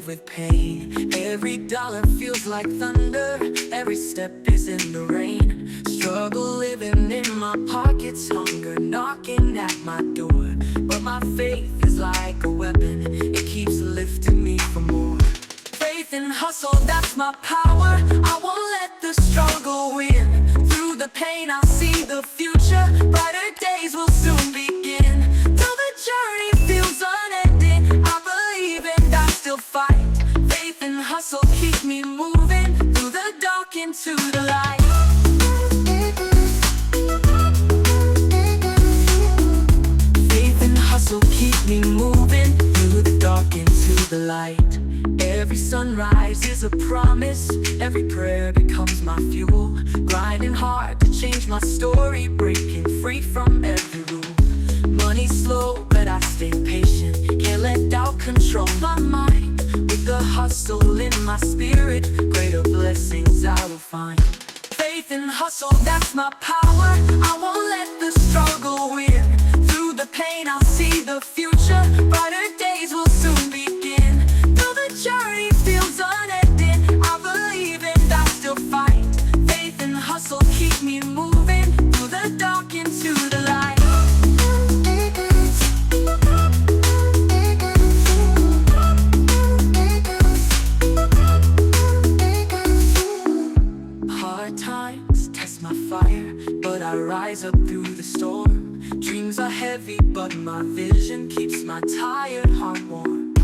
with pain. Every dollar feels like thunder, every step is in the rain. Struggle living in my pockets, hunger knocking at my door. But my faith is like a weapon, it keeps lifting me for more. Faith and hustle, that's my power, I won't let the struggle win. Through the pain I'll see the future, brighter days will soon begin. Though the journey feels unending, I believe and I still fight. Faith and hustle keep me moving, through the dark into the light. Faith and hustle keep me moving, through the dark into the light. Every sunrise is a promise, every prayer becomes my fuel. Grinding hard to change my story, breaking free from every rule. Money's slow, but I stay patient, can't let doubt control my mind. With the hustle in my spirit, greater blessings I will find. Faith and hustle, that's my power, I won't let the struggle win. Through the pain I'll see the future, brighter days will soon begin. Though the journey feels unending, I believe and I still fight. Faith and hustle keep me moving, through the dark into the light. Hard times test my fire, but I rise up through the storm. Dreams are heavy, but my vision keeps my tired heart warm.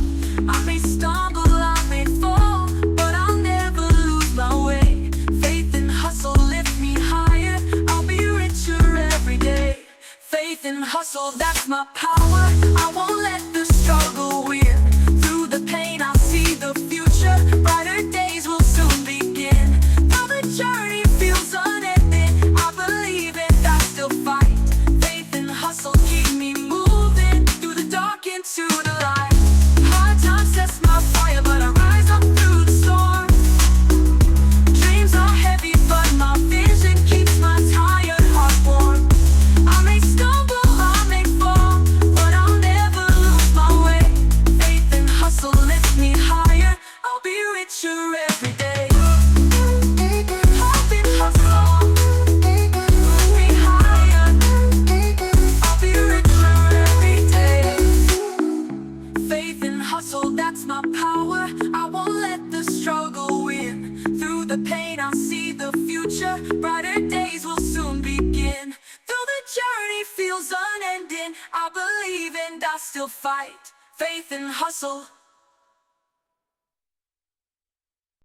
I may stumble, I may fall, but I'll never lose my way. Faith and hustle lift me higher, I'll be richer every day. Faith and hustle, that's my power, I won't let the struggle win. Through the pain I'll see the future, brighter days will soon begin. Though the journey feels unending, I believe and I still fight. Faith and hustle keep me moving, through the dark into the light. Hard times test my fire, but I rise up through the storm. Dreams are heavy, but my vision keeps my tired heart warm. I may stumble, I may fall, but I'll never lose my way. Faith and hustle lift me higher, I'll be richer every day. Hope and hustle lift me higher, I'll be richer every day. Faith and hustle, that's my power, I won't let the struggle win. Through the pain I'll see the future, brighter days will soon begin. Though the journey feels unending, I believe and I still fight. Faith and hustle.